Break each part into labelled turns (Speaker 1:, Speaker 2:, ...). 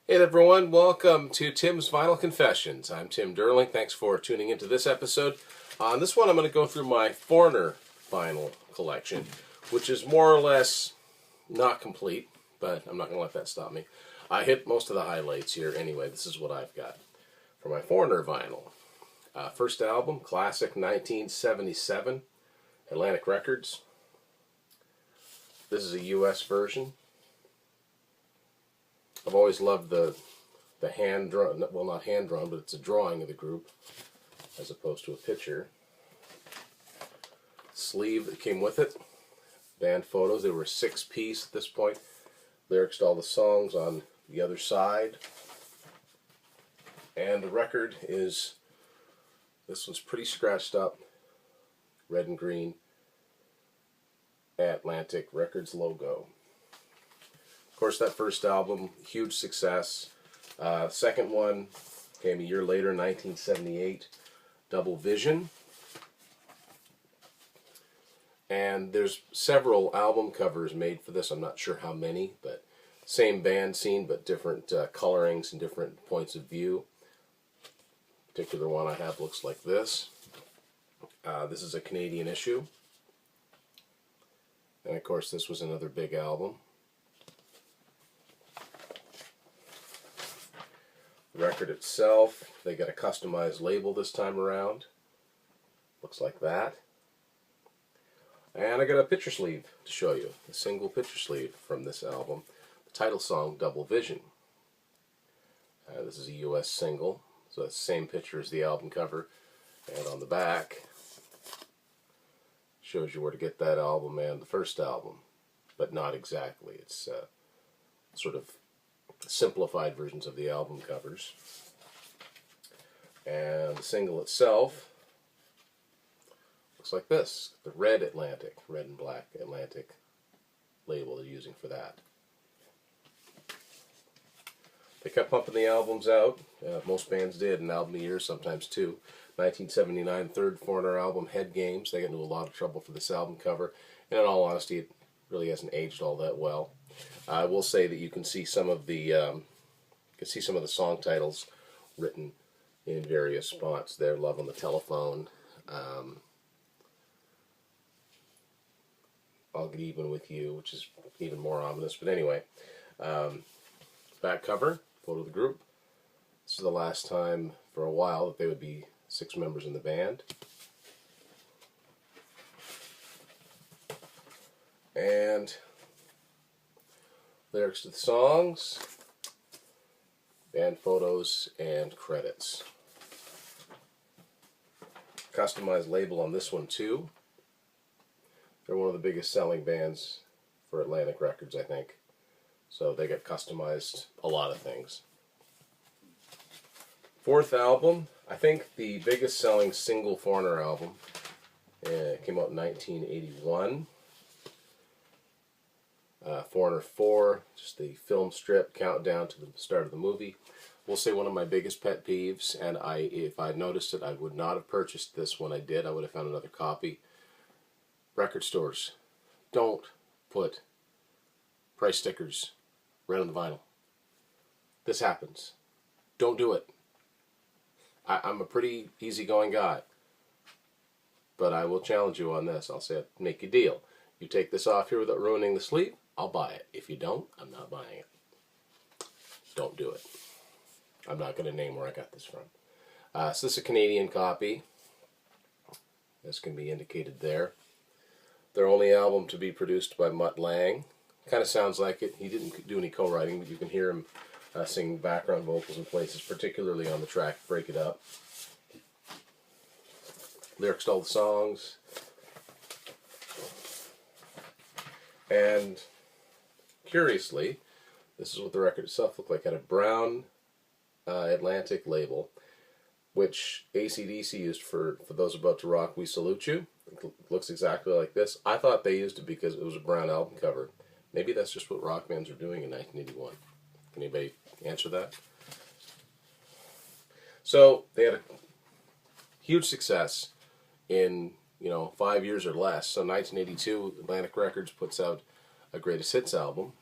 Speaker 1: Hey everyone, welcome to Tim's Vinyl Confessions. I'm Tim Derling. Thanks for tuning into this episode. On this one, I'm going to go through my Foreigner vinyl collection, which is more or less not complete, but I'm not going to let that stop me. I hit most of the highlights here anyway. This is what I've got for my Foreigner vinyl. First album, classic 1977, Atlantic Records. This is a US version. I've always loved the hand drawn, well, not hand drawn, but it's a drawing of the group as opposed to a picture. Sleeve that came with it, band photos. They were a 6-piece at this point. Lyrics to all the songs on the other side. And the record is, this one's pretty scratched up, red and green, Atlantic Records logo. Of course, that first album, huge success. Second one came a year later, 1978, Double Vision. And there's several album covers made for this. I'm not sure how many, but same band scene, but different colorings and different points of view. The particular one I have looks like this. This is a Canadian issue. And of course, this was another big album. The record itself, they got a customized label this time around. Looks like that. And I got a picture sleeve to show you, a single picture sleeve from this album. The title song, Double Vision. This is a US single, so it's the same picture as the album cover. And on the back, shows you where to get that album and the first album, but not exactly. It's sort of simplified versions of the album covers. And the single itself looks like this. The red Atlantic, red and black Atlantic label they're using for that. They kept pumping the albums out. Most bands did, an album a year, sometimes two. 1979, third Foreigner album, Head Games. They got into a lot of trouble for this album cover. And in all honesty, it really hasn't aged all that well. I will say that you can see some of the song titles written in various spots there. Love on the Telephone. I'll Get Even With You, which is even more ominous. But anyway, back cover, photo of the group. This is the last time for a while that they would be 6 members in the band. And lyrics to the songs, band photos, and credits. Customized label on this one too. They're one of the biggest selling bands for Atlantic Records, I think. So they got customized a lot of things. Fourth album, I think the biggest selling single Foreigner album, came out in 1981. Foreigner 4, just the film strip, countdown to the start of the movie. We'll say one of my biggest pet peeves, and if I'd noticed it, I would not have purchased this when I did. I would have found another copy. Record stores, don't put price stickers right on the vinyl. This happens. Don't do it. I'm a pretty easygoing guy, but I will challenge you on this. I'll say, make a deal. You take this off here without ruining the sleeve, I'll buy it. If you don't, I'm not buying it. Don't do it. I'm not going to name where I got this from. So this is a Canadian copy. This can be indicated there. Their only album to be produced by Mutt Lange. Kind of sounds like it. He didn't do any co-writing, but you can hear him singing background vocals in places, particularly on the track Break It Up. Lyrics to all the songs. And curiously, this is what the record itself looked like. It had a brown Atlantic label, which AC/DC used for those about to rock We Salute You. It looks exactly like this. I thought they used it because it was a brown album cover. Maybe that's just what rock bands were doing in 1981. Can anybody answer that? So they had a huge success in 5 years or less. So 1982, Atlantic Records puts out a greatest hits album,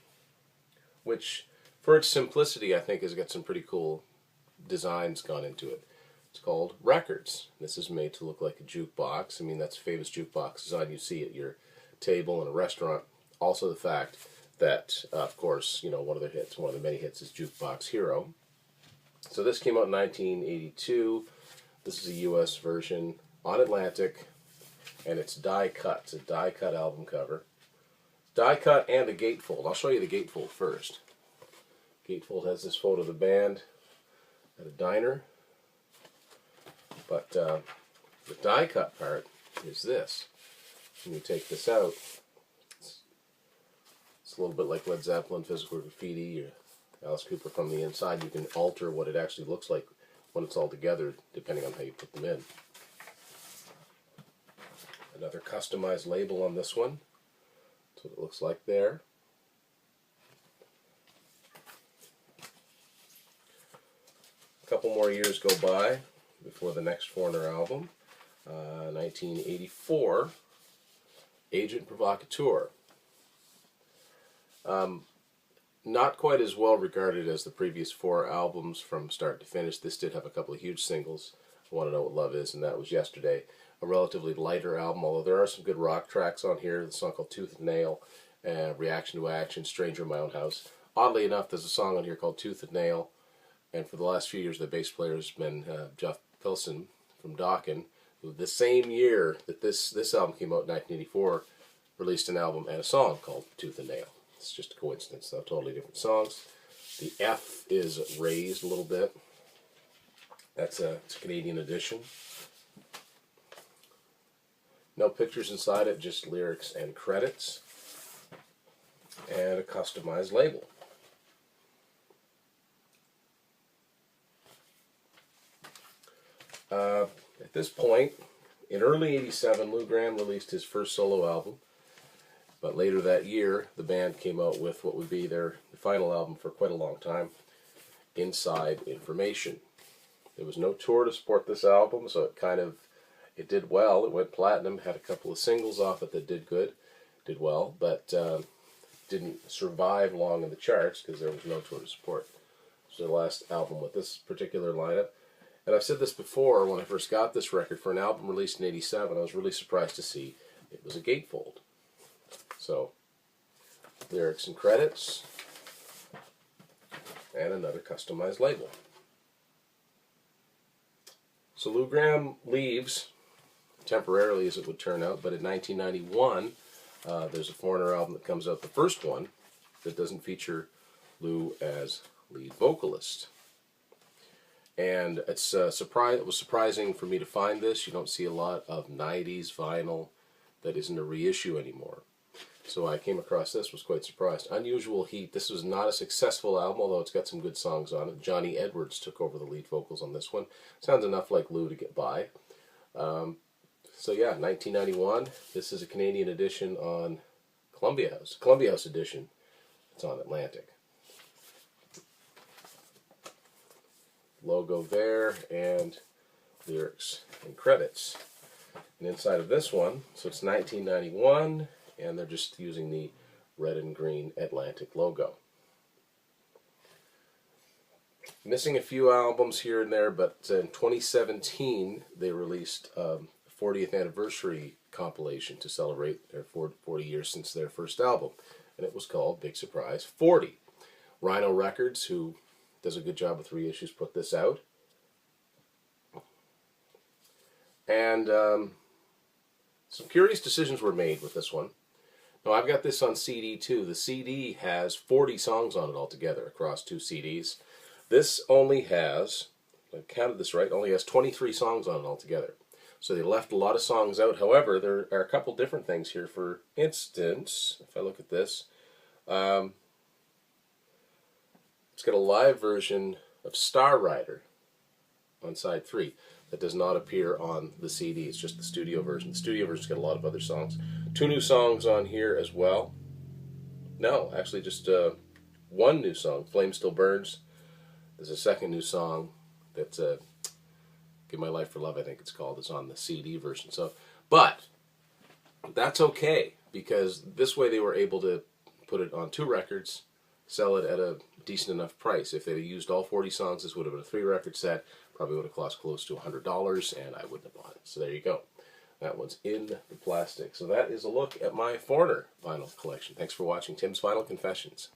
Speaker 1: which for its simplicity, I think has got some pretty cool designs gone into it. It's called Records. This is made to look like a jukebox. I mean, that's a famous jukebox design you see at your table in a restaurant. Also the fact that, of course, you know, one of the many hits is Jukebox Hero. So this came out in 1982. This is a U.S. version on Atlantic, and it's die cut. It's a die cut album cover. Die cut and a gatefold. I'll show you the gatefold first. Gatefold has this photo of the band at a diner. But the die cut part is this. When you take this out, it's a little bit like Led Zeppelin, Physical Graffiti, or Alice Cooper from the inside. You can alter what it actually looks like when it's all together, depending on how you put them in. Another customized label on this one. That's what it looks like there. A couple more years go by before the next Foreigner album. 1984, Agent Provocateur. Not quite as well regarded as the previous 4 albums from start to finish. This did have a couple of huge singles. I Want to Know What Love Is, and that was Yesterday. A relatively lighter album, although there are some good rock tracks on here. The song called Tooth and Nail, Reaction to Action, Stranger in My Own House. Oddly enough, there's a song on here called Tooth and Nail, and for the last few years the bass player has been Jeff Pilson from Dokken, who the same year that this album came out in 1984, released an album and a song called Tooth and Nail. It's just a coincidence, though. Totally different songs. The F is raised a little bit. It's a Canadian edition. No pictures inside it, just lyrics and credits. And a customized label. At this point, in early '87, Lou Gramm released his first solo album. But later that year, the band came out with what would be their final album for quite a long time, Inside Information. There was no tour to support this album, so it did well. It went platinum, had a couple of singles off it that did well, but didn't survive long in the charts because there was no tour to support. It was the last album with this particular lineup. And I've said this before, when I first got this record, for an album released in '87, I was really surprised to see it was a gatefold. So, lyrics and credits, and another customized label. So Lou Gramm leaves, temporarily as it would turn out, but in 1991, there's a Foreigner album that comes out, the first one, that doesn't feature Lou as lead vocalist. And it was surprising for me to find this. You don't see a lot of 90s vinyl that isn't a reissue anymore. So I came across this, was quite surprised. Unusual Heat. This was not a successful album, although it's got some good songs on it. Johnny Edwards took over the lead vocals on this one. Sounds enough like Lou to get by. So yeah, 1991. This is a Canadian edition on Columbia House. Columbia House edition. It's on Atlantic. Logo there, and lyrics and credits. And inside of this one, so it's 1991, and they're just using the red and green Atlantic logo. Missing a few albums here and there, but in 2017 they released a 40th anniversary compilation to celebrate their 40 years since their first album, and it was called Big Surprise 40. Rhino Records, who does a good job with reissues, put this out. And some curious decisions were made with this one. Now, I've got this on CD too. The CD has 40 songs on it altogether across 2 CDs. This only has, I counted this right, only has 23 songs on it altogether. So they left a lot of songs out. However, there are a couple different things here. For instance, if I look at this, it's got a live version of Star Rider on side 3 that does not appear on the CD. It's just the studio version. The studio version's got a lot of other songs. 2 new songs on here as well. No, actually just 1 new song, Flame Still Burns. There's a second new song that's Give My Life for Love, I think it's called. It's on the CD version. So, but that's okay, because this way they were able to put it on 2 records, sell it at a decent enough price. If they'd used all 40 songs, this would have been a 3-record set. Probably would have cost close to $100, and I wouldn't have bought it. So there you go. That one's in the plastic. So that is a look at my Foreigner vinyl collection. Thanks for watching Tim's Vinyl Confessions.